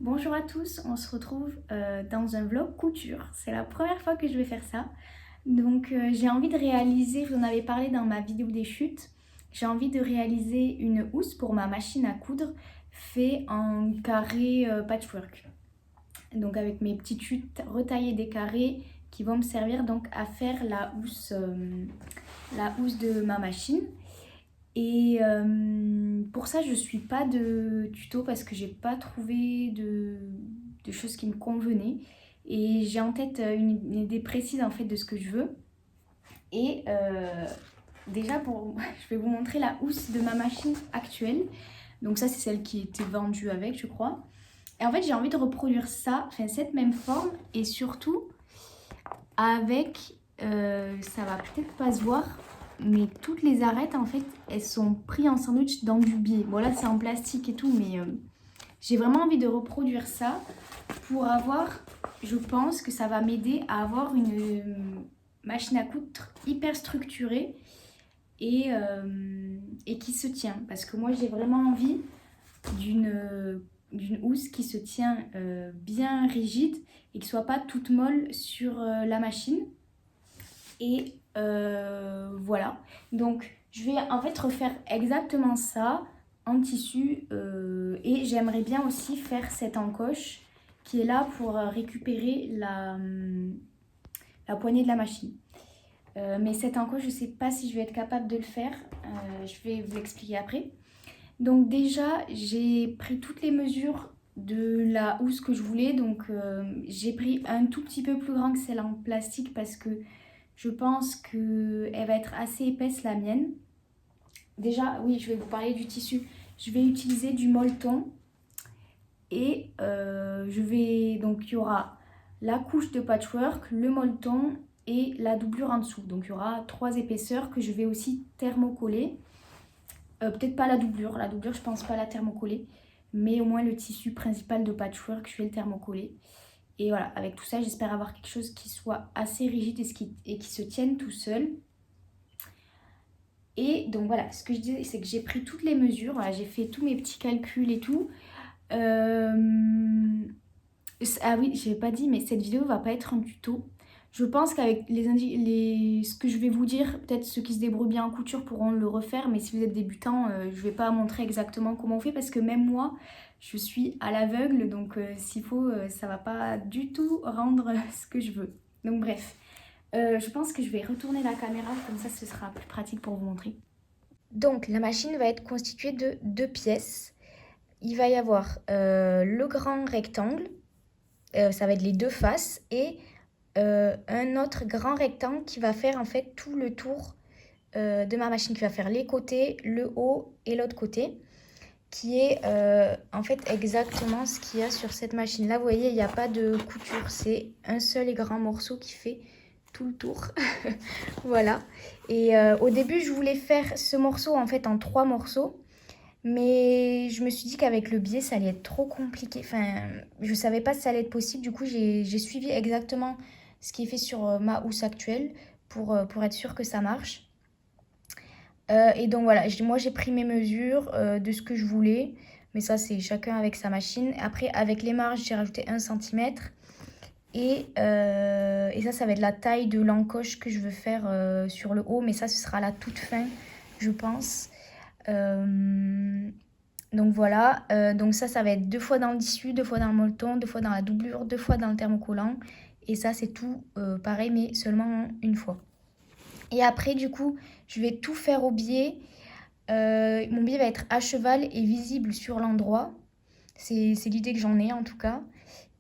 Bonjour à tous, on se retrouve dans un vlog couture. C'est la première fois que je vais faire ça. Donc j'ai envie de réaliser, je vous en avais parlé dans ma vidéo des chutes, j'ai envie de réaliser une housse pour ma machine à coudre fait en carré patchwork. Donc avec mes petites chutes retaillées des carrés qui vont me servir donc à faire la housse de ma machine. Et pour ça, je suis pas de tuto parce que j'ai pas trouvé de choses qui me convenaient. Et j'ai en tête une idée précise en fait de ce que je veux. Et déjà, je vais vous montrer la housse de ma machine actuelle. Donc ça, c'est celle qui était vendue avec, je crois. Et en fait, j'ai envie de reproduire ça, enfin cette même forme, et surtout avec, ça va peut-être pas se voir, mais toutes les arêtes en fait elles sont prises en sandwich dans du biais. Bon là c'est en plastique et tout, mais j'ai vraiment envie de reproduire ça pour avoir, je pense que ça va m'aider à avoir une machine à coudre hyper structurée et qui se tient. Parce que moi j'ai vraiment envie d'une housse qui se tient bien rigide et qui soit pas toute molle sur la machine. Et voilà. Donc, je vais en fait refaire exactement ça en tissu. Et j'aimerais bien aussi faire cette encoche qui est là pour récupérer la poignée de la machine. Mais cette encoche, je ne sais pas si je vais être capable de le faire. Je vais vous l'expliquer après. Donc déjà, j'ai pris toutes les mesures de la housse que je voulais. Donc j'ai pris un tout petit peu plus grand que celle en plastique parce que je pense qu'elle va être assez épaisse la mienne. Déjà, oui, je vais vous parler du tissu. Je vais utiliser du molleton et donc il y aura la couche de patchwork, le molleton et la doublure en dessous. Donc il y aura 3 épaisseurs que je vais aussi thermocoller. Peut-être pas la doublure je pense pas la thermocoller, mais au moins le tissu principal de patchwork je vais le thermocoller. Et voilà, avec tout ça j'espère avoir quelque chose qui soit assez rigide et qui se tienne tout seul. Et donc voilà, ce que je disais c'est que j'ai pris toutes les mesures, voilà, j'ai fait tous mes petits calculs et tout. Ah oui, j'ai pas dit, mais cette vidéo va pas être un tuto. Je pense qu'avec ce que je vais vous dire, peut-être ceux qui se débrouillent bien en couture pourront le refaire, mais si vous êtes débutant, je vais pas montrer exactement comment on fait parce que même moi, je suis à l'aveugle, donc s'il faut, ça va pas du tout rendre ce que je veux. Donc bref, je pense que je vais retourner la caméra, comme ça ce sera plus pratique pour vous montrer. Donc la machine va être constituée de 2 pièces. Il va y avoir le grand rectangle, ça va être les 2 faces, et un autre grand rectangle qui va faire en fait tout le tour de ma machine, qui va faire les côtés, le haut et l'autre côté, qui est en fait exactement ce qu'il y a sur cette machine. Là, vous voyez, il n'y a pas de couture, c'est un seul et grand morceau qui fait tout le tour. Voilà. Et au début, je voulais faire ce morceau en fait en 3 morceaux. Mais je me suis dit qu'avec le biais, ça allait être trop compliqué. Enfin, je savais pas si ça allait être possible. Du coup, j'ai suivi exactement ce qui est fait sur ma housse actuelle pour être sûre que ça marche. Et donc voilà, moi j'ai pris mes mesures de ce que je voulais. Mais ça, c'est chacun avec sa machine. Après, avec les marges, j'ai rajouté 1 centimètre. Et ça va être la taille de l'encoche que je veux faire sur le haut. Mais ça, ce sera à la toute fin, je pense. Donc voilà, donc ça va être 2 fois dans le tissu, 2 fois dans le molleton, 2 fois dans la doublure, 2 fois dans le thermocollant. Et ça c'est tout pareil mais seulement une fois. Et après du coup, je vais tout faire au biais. Mon biais va être à cheval et visible sur l'endroit. C'est l'idée que j'en ai en tout cas.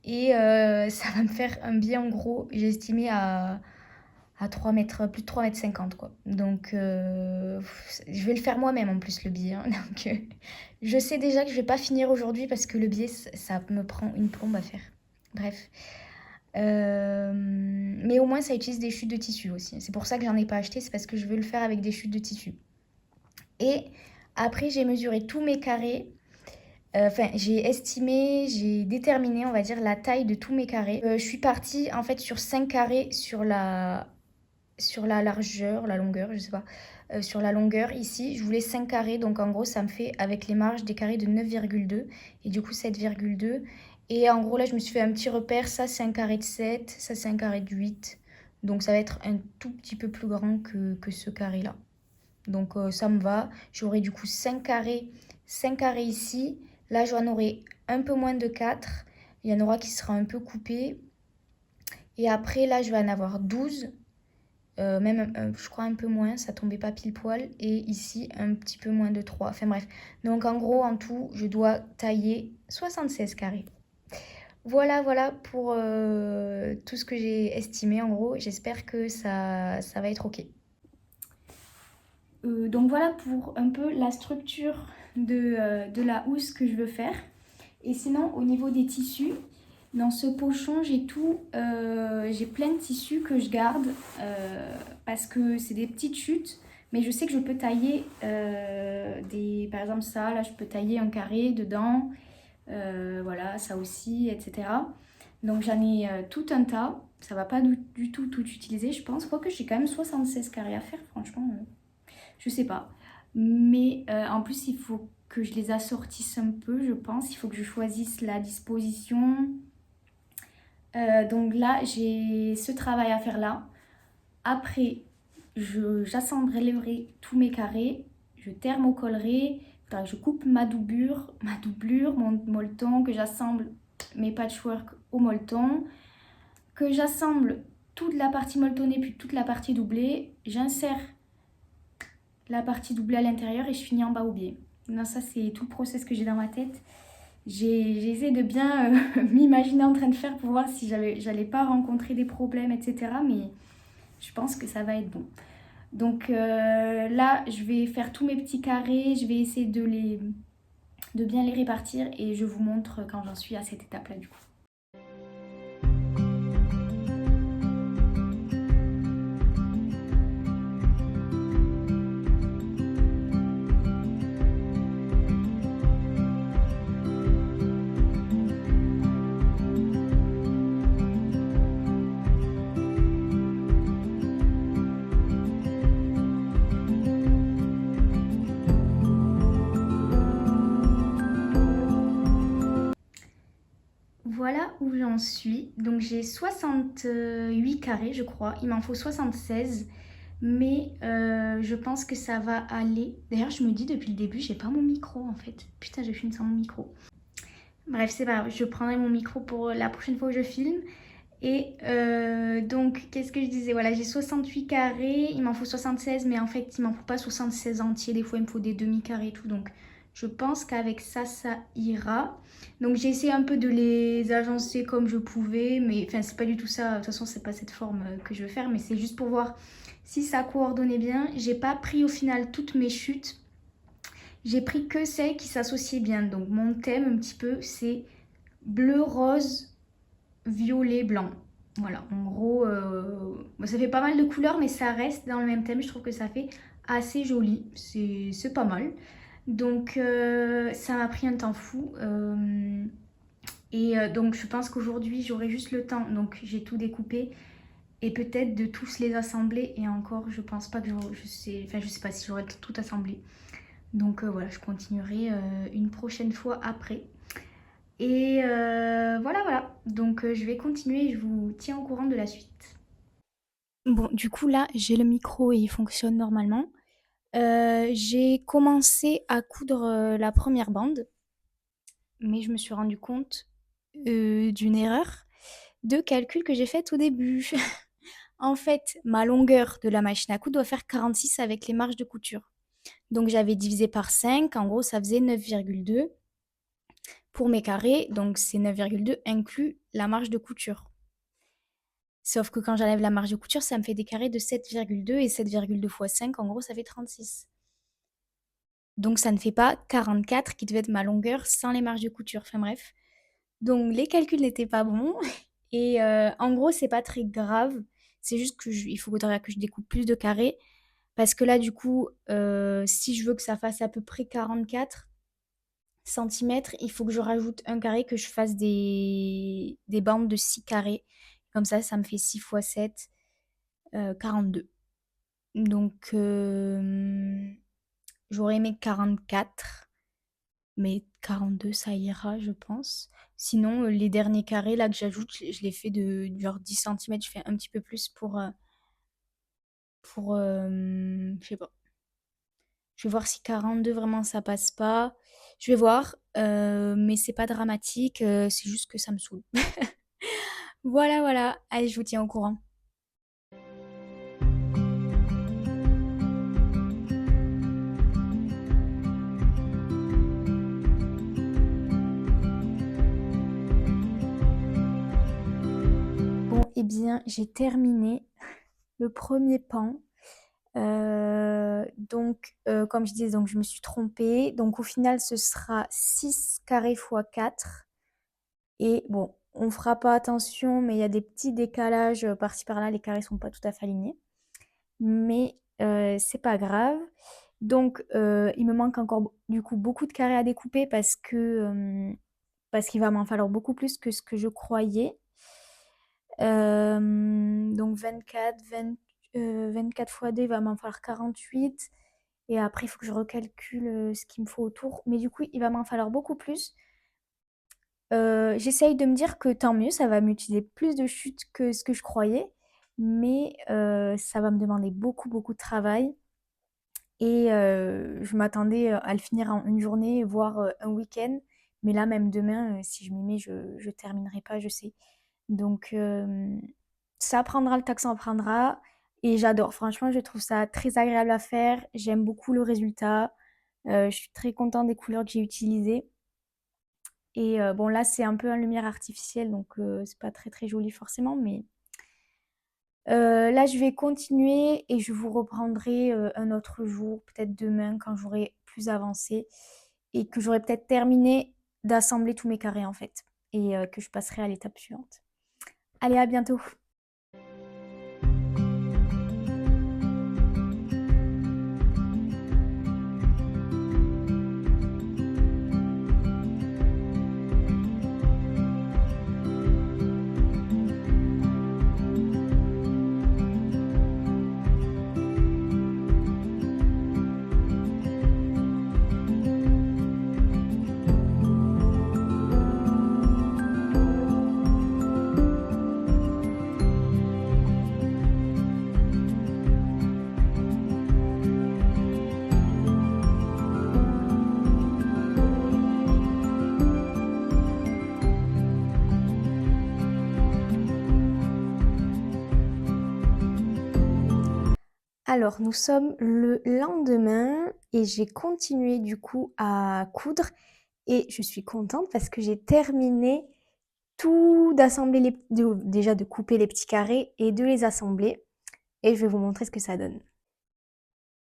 Et ça va me faire un biais en gros, j'ai estimé à 3 mètres, plus de 3 mètres 50 quoi. Donc je vais le faire moi-même en plus le billet. Hein. Donc je sais déjà que je vais pas finir aujourd'hui parce que le billet ça me prend une plombe à faire. Bref. Mais au moins ça utilise des chutes de tissu aussi. C'est pour ça que j'en ai pas acheté, c'est parce que je veux le faire avec des chutes de tissu. Et après j'ai mesuré tous mes carrés. Enfin, j'ai estimé, j'ai déterminé, on va dire, la taille de tous mes carrés. Je suis partie en fait sur 5 carrés sur la largeur, la longueur, je sais pas. Sur la longueur ici, je voulais 5 carrés, donc en gros ça me fait avec les marges des carrés de 9,2 et du coup 7,2. Et en gros, là, je me suis fait un petit repère. Ça, c'est un carré de 7, ça, c'est un carré de 8. Donc, ça va être un tout petit peu plus grand que ce carré-là. Donc, ça me va. J'aurai du coup 5 carrés ici. Là, j'en aurai un peu moins de 4. Il y en aura qui sera un peu coupé. Et après, là, je vais en avoir 12. Même, je crois, un peu moins. Ça tombait pas pile poil. Et ici, un petit peu moins de 3. Enfin bref. Donc, en gros, en tout, je dois tailler 76 carrés. Voilà, voilà pour tout ce que j'ai estimé en gros. J'espère que ça va être ok. Donc voilà pour un peu la structure de la housse que je veux faire. Et sinon, au niveau des tissus, dans ce pochon, j'ai tout, j'ai plein de tissus que je garde parce que c'est des petites chutes. Mais je sais que je peux tailler par exemple ça, là je peux tailler un carré dedans. Voilà, ça aussi, etc. Donc j'en ai tout un tas. Ça va pas du tout tout utiliser, je pense. Quoique j'ai quand même 76 carrés à faire, franchement, je sais pas. Mais en plus, il faut que je les assortisse un peu, je pense. Il faut que je choisisse la disposition. Donc là, j'ai ce travail à faire là. Après, j'assemblerai tous mes carrés. Je thermocollerai. Il faudra que je coupe ma doublure, mon molleton, que j'assemble mes patchwork au molleton, que j'assemble toute la partie molletonnée puis toute la partie doublée. J'insère la partie doublée à l'intérieur et je finis en bas au biais. Non, ça c'est tout le process que j'ai dans ma tête. J'ai essayé de bien m'imaginer en train de faire pour voir si j'allais pas rencontrer des problèmes, etc. Mais je pense que ça va être bon. Donc là, je vais faire tous mes petits carrés, je vais essayer de bien les répartir et je vous montre quand j'en suis à cette étape-là du coup. Voilà où j'en suis. Donc j'ai 68 carrés, je crois. Il m'en faut 76. Mais je pense que ça va aller. D'ailleurs, je me dis depuis le début, j'ai pas mon micro en fait. Putain, je filme sans mon micro. Bref, c'est pas grave. Je prendrai mon micro pour la prochaine fois où je filme. Et donc, qu'est-ce que je disais? Voilà, j'ai 68 carrés. Il m'en faut 76, mais en fait, il m'en faut pas 76 entiers. Des fois, il me faut des demi-carrés et tout. Donc, je pense qu'avec ça, ça ira. Donc, j'ai essayé un peu de les agencer comme je pouvais. Mais enfin, c'est pas du tout ça. De toute façon, c'est pas cette forme que je veux faire. Mais c'est juste pour voir si ça coordonnait bien. J'ai pas pris au final toutes mes chutes. J'ai pris que celles qui s'associaient bien. Donc, mon thème un petit peu, c'est bleu, rose, violet, blanc. Voilà, en gros, ça fait pas mal de couleurs, mais ça reste dans le même thème. Je trouve que ça fait assez joli. C'est pas mal. Donc, ça m'a pris un temps fou. Donc, je pense qu'aujourd'hui, j'aurai juste le temps. Donc, j'ai tout découpé. Et peut-être de tous les assembler. Et encore, je pense pas que je sais pas si j'aurai tout assemblé. Donc, voilà, je continuerai une prochaine fois après. Et voilà, voilà. Donc je vais continuer et je vous tiens au courant de la suite. Bon, du coup là, j'ai le micro et il fonctionne normalement. J'ai commencé à coudre la première bande, mais je me suis rendu compte d'une erreur de calcul que j'ai faite au début. En fait, ma longueur de la machine à coudre doit faire 46 avec les marges de couture. Donc j'avais divisé par 5, en gros ça faisait 9,2 pour mes carrés, donc c'est 9,2 inclus la marge de couture. Sauf que quand j'enlève la marge de couture, ça me fait des carrés de 7,2 et 7,2 fois 5, en gros, ça fait 36. Donc ça ne fait pas 44 qui devait être ma longueur sans les marges de couture. Enfin bref. Donc les calculs n'étaient pas bons. Et en gros, c'est pas très grave. C'est juste il faudrait que je découpe plus de carrés. Parce que là, du coup, si je veux que ça fasse à peu près 44 centimètres, il faut que je rajoute un carré, que je fasse des bandes de 6 carrés. Comme ça me fait 6 fois 7, 42. Donc, j'aurais aimé 44. mais 42 ça ira, je pense. Sinon, les derniers carrés là que j'ajoute, je les fais de genre 10 centimètres, je fais un petit peu plus je sais pas. Je vais voir si 42 vraiment ça passe pas. Je vais voir, mais c'est pas dramatique, c'est juste que ça me saoule. Voilà, voilà. Allez, je vous tiens au courant. Bon, eh bien, j'ai terminé le premier pan. Comme je disais, donc je me suis trompée. Donc au final, ce sera 6 carrés fois 4. Et bon, on fera pas attention, mais il y a des petits décalages par-ci par-là. Les carrés sont pas tout à fait alignés. Mais c'est pas grave. Donc il me manque encore du coup beaucoup de carrés à découper parce qu'il va m'en falloir beaucoup plus que ce que je croyais. Donc 24 fois 2, il va m'en falloir 48. Et après, il faut que je recalcule ce qu'il me faut autour. Mais du coup, il va m'en falloir beaucoup plus. J'essaye de me dire que tant mieux, ça va m'utiliser plus de chutes que ce que je croyais. Mais ça va me demander beaucoup, beaucoup de travail. Et je m'attendais à le finir en une journée, voire un week-end. Mais là, même demain, si je m'y mets, je ne terminerai pas, je sais. Donc, ça prendra le temps que ça en prendra. Et j'adore. Franchement, je trouve ça très agréable à faire. J'aime beaucoup le résultat. Je suis très contente des couleurs que j'ai utilisées. Et bon, là, c'est un peu en lumière artificielle, donc c'est pas très très joli forcément. Mais là, je vais continuer et je vous reprendrai un autre jour, peut-être demain, quand j'aurai plus avancé et que j'aurai peut-être terminé d'assembler tous mes carrés en fait. Et que je passerai à l'étape suivante. Allez, à bientôt! Alors, nous sommes le lendemain et j'ai continué du coup à coudre et je suis contente parce que j'ai terminé tout d'assembler déjà de couper les petits carrés et de les assembler et je vais vous montrer ce que ça donne.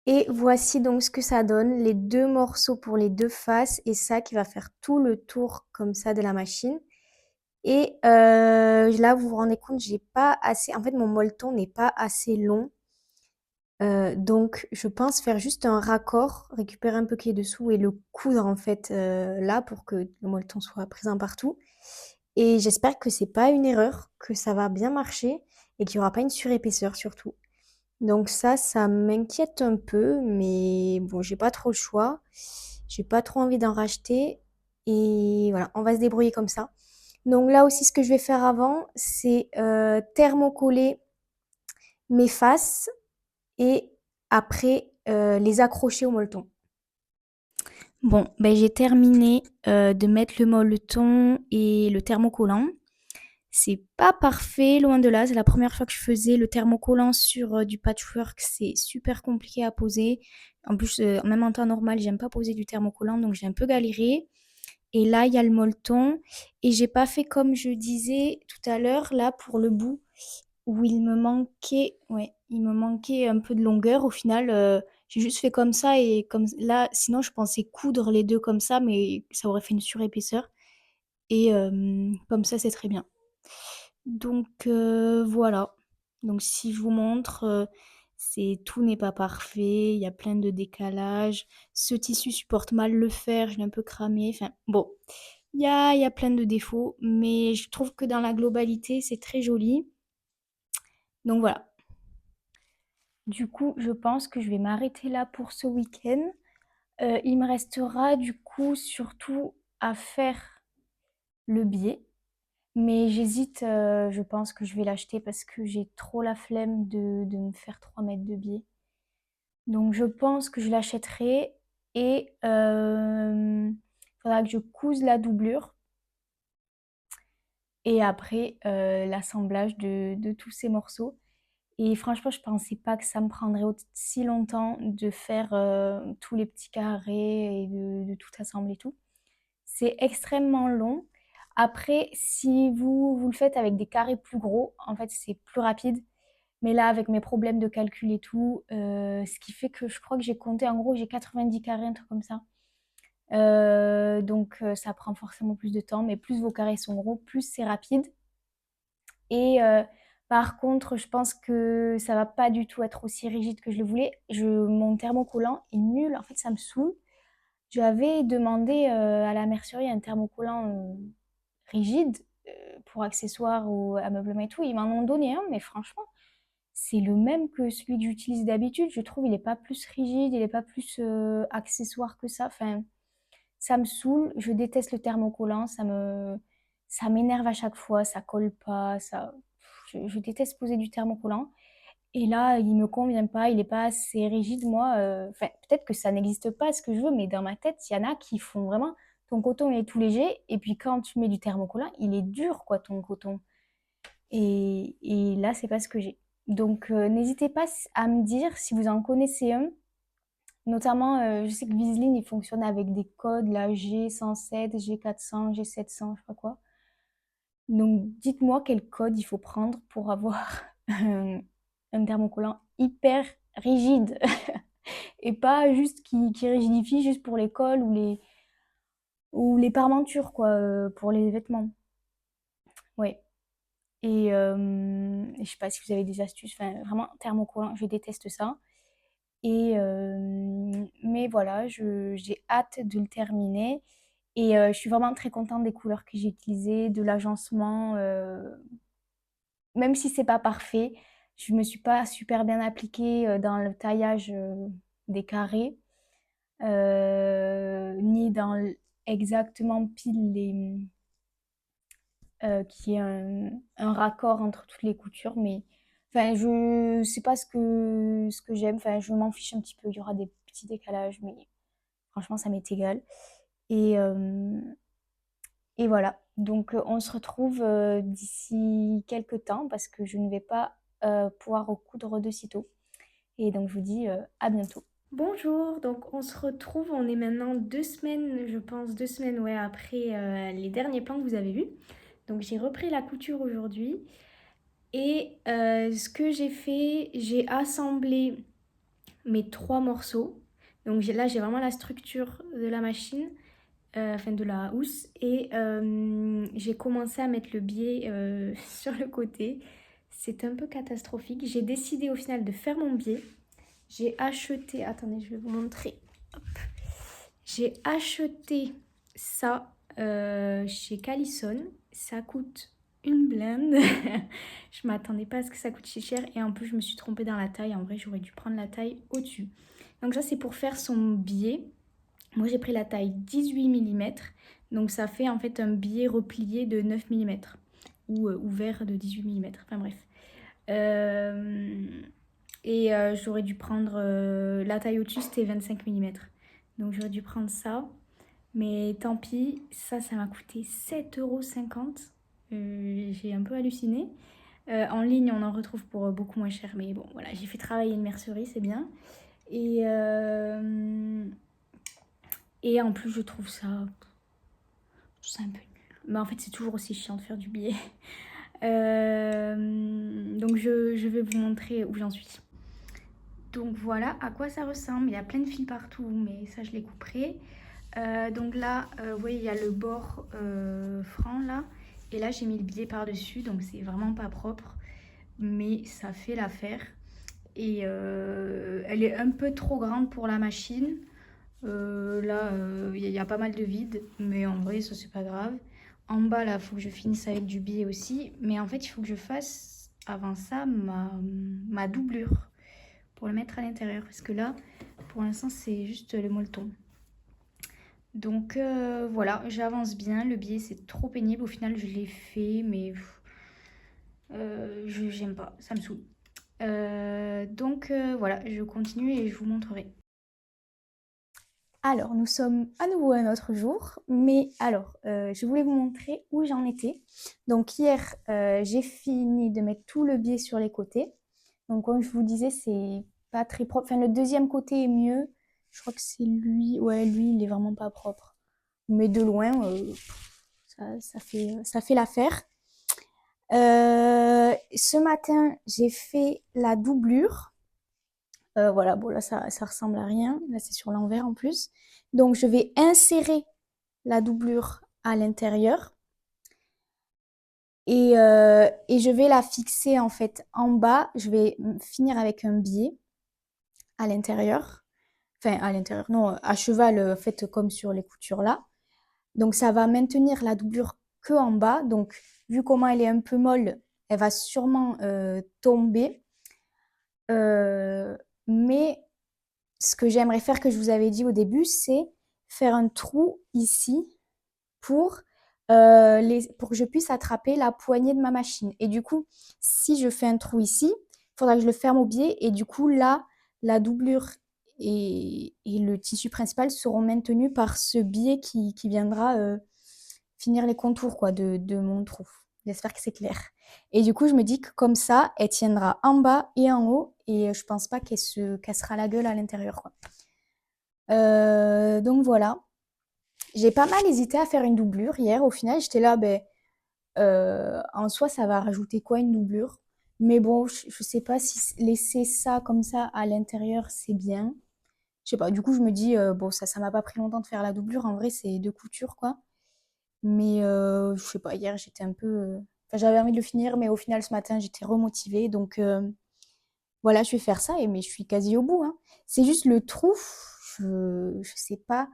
Et voici donc ce que ça donne, les deux morceaux pour les deux faces et ça qui va faire tout le tour comme ça de la machine. Et là, vous vous rendez compte, j'ai pas assez, en fait, mon molleton n'est pas assez long. Donc je pense faire juste un raccord, récupérer un peu qui est dessous et le coudre en fait, là pour que le molleton soit présent partout et j'espère que c'est pas une erreur, que ça va bien marcher et qu'il y aura pas une surépaisseur surtout. Donc ça m'inquiète un peu mais bon, j'ai pas trop le choix. J'ai pas trop envie d'en racheter et voilà, on va se débrouiller comme ça. Donc là aussi ce que je vais faire avant, c'est, thermocoller mes faces et après les accrocher au molleton. Bon, ben j'ai terminé de mettre le molleton et le thermocollant. C'est pas parfait, loin de là. C'est la première fois que je faisais le thermocollant sur du patchwork. C'est super compliqué à poser. En plus, même en temps normal, j'aime pas poser du thermocollant, donc j'ai un peu galéré. Et là, il y a le molleton. Et j'ai pas fait comme je disais tout à l'heure, là, pour le bout où il me manquait un peu de longueur. Au final, j'ai juste fait comme ça et comme là, sinon je pensais coudre les deux comme ça, mais ça aurait fait une surépaisseur. Et comme ça, c'est très bien. Donc voilà. Donc si je vous montre, tout n'est pas parfait, il y a plein de décalages. Ce tissu supporte mal le fer, je l'ai un peu cramé. Enfin bon, il y a plein de défauts, mais je trouve que dans la globalité, c'est très joli. Donc voilà. Du coup, je pense que je vais m'arrêter là pour ce week-end. Il me restera du coup coup surtout à faire le billet. Mais j'hésite, je pense que je vais l'acheter parce que j'ai trop la flemme de me faire 3 mètres de billet. Donc je pense que je l'achèterai et faudra que je couse la doublure et après l'assemblage de tous ces morceaux. Et franchement, je pensais pas que ça me prendrait si longtemps de faire tous les petits carrés et de tout assembler et tout. C'est extrêmement long. Après, si vous le faites avec des carrés plus gros, en fait, c'est plus rapide. Mais là, avec mes problèmes de calcul et tout, ce qui fait que je crois que j'ai compté, en gros, j'ai 90 carrés, un truc comme ça. Donc, ça prend forcément plus de temps. Mais plus vos carrés sont gros, plus c'est rapide. Et par contre, je pense que ça va pas du tout être aussi rigide que je le voulais. Mon thermocollant est nul. En fait, ça me saoule. J'avais demandé à la mercerie un thermocollant rigide pour accessoires ou ameublement et tout. Ils m'en ont donné un, mais franchement, c'est le même que celui que j'utilise d'habitude. Je trouve il n'est pas plus rigide, il n'est pas plus accessoire que ça. Enfin, ça me saoule. Je déteste le thermocollant. Ça m'énerve à chaque fois. Ça colle pas. Je déteste poser du thermocollant. Et là, il me convient pas, il est pas assez rigide, moi. Enfin, peut-être que ça n'existe pas, ce que je veux, mais dans ma tête, il y en a qui font vraiment. Ton coton, il est tout léger, et puis quand tu mets du thermocollant, il est dur, quoi, ton coton. Et là, c'est pas ce que j'ai. Donc, n'hésitez pas à me dire si vous en connaissez un. Notamment, je sais que Viseline, il fonctionne avec des codes, la G107, G400, G700, je sais pas quoi. Donc, dites-moi quel code il faut prendre pour avoir un thermocollant hyper rigide et pas juste qui rigidifie juste pour les cols ou les parmentures, quoi, pour les vêtements. Ouais. Et je sais pas si vous avez des astuces, enfin, vraiment, thermocollant, je déteste ça. Mais voilà, j'ai hâte de le terminer. Et je suis vraiment très contente des couleurs que j'ai utilisées, de l'agencement. Même si c'est pas parfait, je me suis pas super bien appliquée dans le taillage des carrés, ni dans exactement pile qu'il y ait un raccord entre toutes les coutures. Mais enfin, je sais pas ce que j'aime. Enfin, je m'en fiche un petit peu. Il y aura des petits décalages, mais franchement, ça m'est égal. Et, euh, et voilà. Donc, on se retrouve d'ici quelques temps parce que je ne vais pas pouvoir recoudre de sitôt. Et donc, je vous dis à bientôt. Bonjour, donc on se retrouve, on est maintenant 2 semaines, je pense, 2 semaines ouais, après les derniers plans que vous avez vus. Donc j'ai repris la couture aujourd'hui et ce que j'ai fait, j'ai assemblé mes 3 morceaux. Donc là j'ai vraiment la structure de la machine, enfin de la housse et j'ai commencé à mettre le biais sur le côté. C'est un peu catastrophique. J'ai décidé au final de faire mon biais. J'ai acheté, attendez, je vais vous montrer. Hop. J'ai acheté ça chez Callison. Ça coûte une blinde. Je m'attendais pas à ce que ça coûte si cher. Et en plus, je me suis trompée dans la taille. En vrai, j'aurais dû prendre la taille au-dessus. Donc ça, c'est pour faire son biais. Moi, j'ai pris la taille 18 mm. Donc ça fait en fait un biais replié de 9 mm. Ou ouvert de 18 mm. Enfin bref. Et j'aurais dû prendre la taille au-dessus, c'était 25 mm. Donc j'aurais dû prendre ça. Mais tant pis, ça m'a coûté 7,50 €. J'ai un peu halluciné. En ligne, on en retrouve pour beaucoup moins cher. Mais bon, voilà, j'ai fait travailler une mercerie, c'est bien. Et, et en plus, je trouve ça c'est un peu nul. Mais en fait, c'est toujours aussi chiant de faire du billet. Donc je vais vous montrer où j'en suis. Donc voilà à quoi ça ressemble. Il y a plein de fils partout, mais ça je les couperai. Donc là, vous voyez, il y a le bord franc là. Et là, j'ai mis le billet par-dessus, donc c'est vraiment pas propre. Mais ça fait l'affaire. Et elle est un peu trop grande pour la machine. Là, il y a pas mal de vide, mais en vrai, ça c'est pas grave. En bas, là, il faut que je finisse avec du billet aussi. Mais en fait, il faut que je fasse avant ça ma doublure pour le mettre à l'intérieur. Parce que là, pour l'instant, c'est juste le molleton. Donc voilà, j'avance bien. Le biais, c'est trop pénible. Au final, je l'ai fait, mais j'aime pas, ça me saoule. Donc voilà, je continue et je vous montrerai. Alors, nous sommes à nouveau un autre jour, mais alors, je voulais vous montrer où j'en étais. Donc hier, j'ai fini de mettre tout le biais sur les côtés. Donc comme je vous disais, c'est pas très propre. Enfin, le deuxième côté est mieux. Je crois que c'est lui. Ouais, lui, il est vraiment pas propre. Mais de loin, ça fait l'affaire. Ce matin, j'ai fait la doublure. Voilà, bon là ça ressemble à rien. Là c'est sur l'envers en plus. Donc je vais insérer la doublure à l'intérieur et je vais la fixer en fait en bas. Je vais finir avec un biais à l'intérieur. Enfin à l'intérieur, non, à cheval, fait comme sur les coutures là. Donc ça va maintenir la doublure que en bas. Donc vu comment elle est un peu molle, elle va sûrement tomber. Euh, mais ce que j'aimerais faire, que je vous avais dit au début, c'est faire un trou ici pour, pour que je puisse attraper la poignée de ma machine. Et du coup, si je fais un trou ici, il faudra que je le ferme au biais. Et du coup, là, la doublure et le tissu principal seront maintenus par ce biais qui viendra finir les contours quoi, de mon trou. J'espère que c'est clair. Et du coup, je me dis que comme ça, elle tiendra en bas et en haut. Et je pense pas qu'elle se cassera la gueule à l'intérieur. Quoi. Donc voilà. J'ai pas mal hésité à faire une doublure hier. Au final, j'étais là, ben, en soi, ça va rajouter quoi une doublure? Mais bon, je sais pas si laisser ça comme ça à l'intérieur, c'est bien. Je sais pas. Du coup, je me dis, bon, ça m'a pas pris longtemps de faire la doublure. En vrai, c'est deux coutures, quoi. Mais je sais pas, hier j'étais un peu. Enfin, j'avais envie de le finir, mais au final ce matin j'étais remotivée. Donc voilà, je vais faire ça, mais je suis quasi au bout. Hein. C'est juste le trou, je sais pas.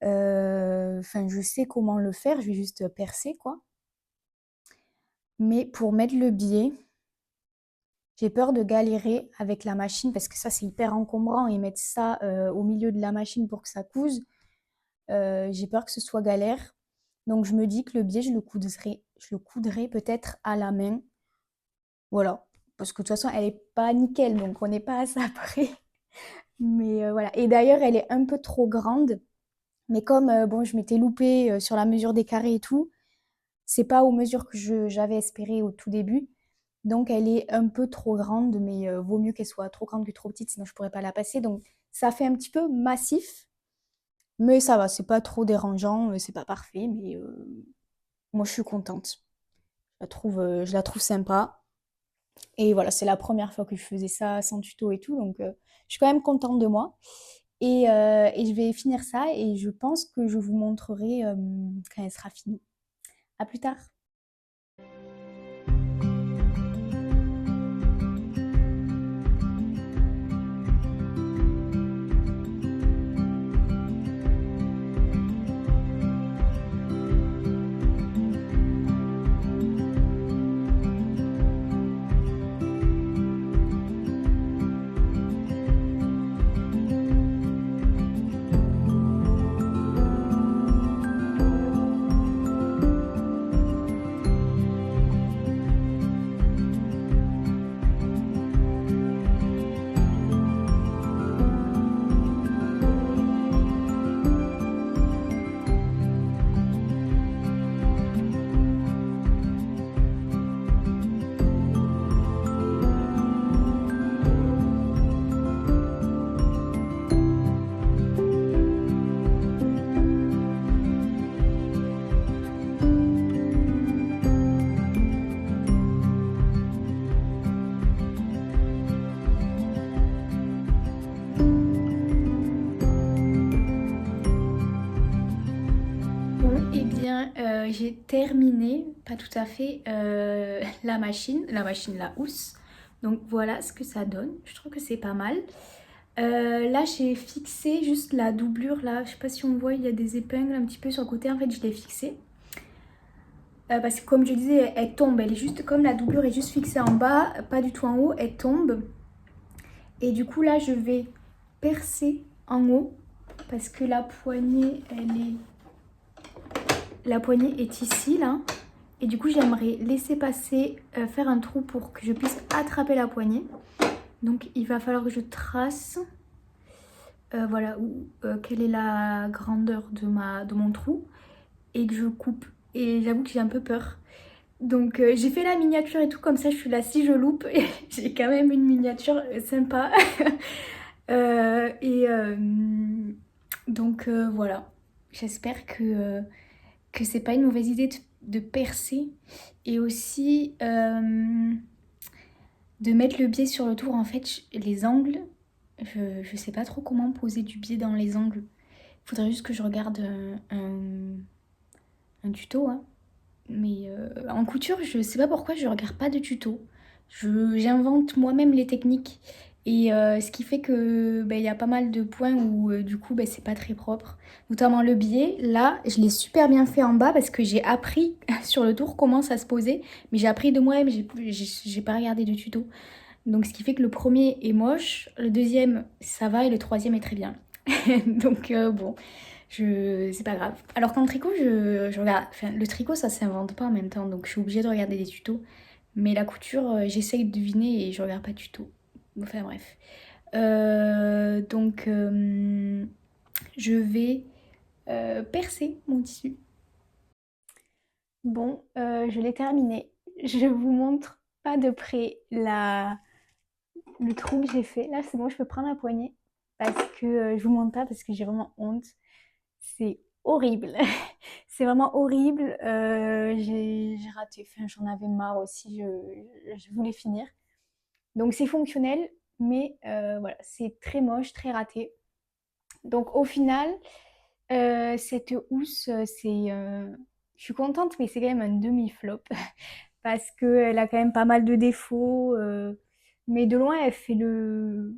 Enfin, je sais comment le faire, je vais juste percer quoi. Mais pour mettre le biais, j'ai peur de galérer avec la machine parce que ça c'est hyper encombrant et mettre ça au milieu de la machine pour que ça couse. J'ai peur que ce soit galère. Donc je me dis que le biais, je le coudrai peut-être à la main. Voilà. Parce que de toute façon, elle est pas nickel, donc on n'est pas à ça près. Mais voilà. Et d'ailleurs, elle est un peu trop grande. Mais comme bon, je m'étais loupée sur la mesure des carrés et tout, c'est pas aux mesures que j'avais espéré au tout début. Donc elle est un peu trop grande, mais vaut mieux qu'elle soit trop grande que trop petite, sinon je pourrais pas la passer. Donc ça fait un petit peu massif. Mais ça va, c'est pas trop dérangeant, c'est pas parfait, mais moi je suis contente. Je la trouve sympa. Et voilà, c'est la première fois que je faisais ça sans tuto et tout, donc je suis quand même contente de moi. Et je vais finir ça et je pense que je vous montrerai quand elle sera finie. À plus tard! Bon, eh bien, j'ai terminé, pas tout à fait, la housse. Donc voilà ce que ça donne. Je trouve que c'est pas mal. Là, j'ai fixé juste la doublure. Là, je sais pas si on voit, il y a des épingles un petit peu sur le côté. En fait, je l'ai fixée. Parce que comme je disais, elle tombe. Elle est juste comme la doublure est juste fixée en bas, pas du tout en haut. Elle tombe. Et du coup, là, je vais percer en haut parce que la poignée, la poignée est ici, là. Et du coup, j'aimerais laisser passer, faire un trou pour que je puisse attraper la poignée. Donc, il va falloir que je trace, voilà, quelle est la grandeur de mon trou. Et que je coupe. Et j'avoue que j'ai un peu peur. Donc j'ai fait la miniature et tout, comme ça je suis là si je loupe. J'ai quand même une miniature sympa. Et donc voilà. J'espère que c'est pas une mauvaise idée de percer. Et aussi de mettre le biais sur le tour. En fait, les angles, je sais pas trop comment poser du biais dans les angles. Faudrait juste que je regarde un tuto, hein. Mais en couture, je sais pas pourquoi je regarde pas de tuto. J'invente moi-même les techniques. Et ce qui fait que il y a pas mal de points où du coup c'est pas très propre. Notamment le biais. Là, je l'ai super bien fait en bas parce que j'ai appris sur le tour comment ça se posait. Mais j'ai appris de moi-même, j'ai pas regardé de tuto. Donc ce qui fait que le premier est moche, le deuxième ça va et le troisième est très bien. Donc bon. C'est pas grave. Alors qu'en tricot, je regarde. Enfin, le tricot, ça s'invente pas en même temps, donc je suis obligée de regarder des tutos. Mais la couture, j'essaye de deviner et je regarde pas de tutos. Enfin bref. Donc, je vais percer mon tissu. Bon, je l'ai terminé. Je vous montre pas de près le trou que j'ai fait. Là, c'est bon, je peux prendre la poignée. Parce que je vous montre pas parce que j'ai vraiment honte. C'est horrible. C'est vraiment horrible. J'ai raté. Enfin, j'en avais marre aussi. Je voulais finir. Donc c'est fonctionnel, mais voilà, c'est très moche, très raté. Donc au final, cette housse, je suis contente, mais c'est quand même un demi-flop parce qu'elle a quand même pas mal de défauts. Mais de loin, elle fait le.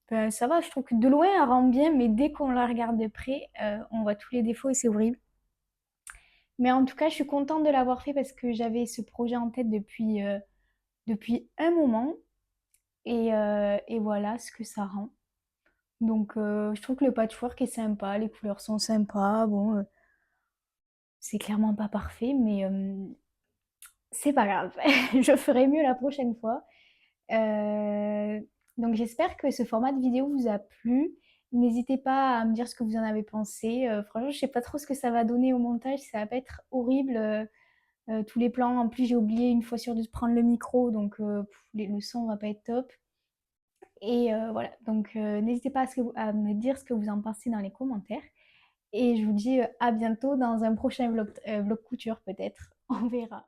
Ben, ça va, je trouve que de loin, elle rend bien, mais dès qu'on la regarde de près, on voit tous les défauts et c'est horrible. Mais en tout cas, je suis contente de l'avoir fait parce que j'avais ce projet en tête depuis un moment. Et voilà ce que ça rend. Donc, je trouve que le patchwork est sympa, les couleurs sont sympas. Bon, c'est clairement pas parfait, mais c'est pas grave. Je ferai mieux la prochaine fois. Euh, donc, j'espère que ce format de vidéo vous a plu. N'hésitez pas à me dire ce que vous en avez pensé. Franchement, je sais pas trop ce que ça va donner au montage. Ça va pas être horrible. Tous les plans, en plus, j'ai oublié une fois sur deux de prendre le micro, donc le son va pas être top. Et voilà, donc n'hésitez pas à me dire ce que vous en pensez dans les commentaires. Et je vous dis à bientôt dans un prochain vlog couture peut-être. On verra.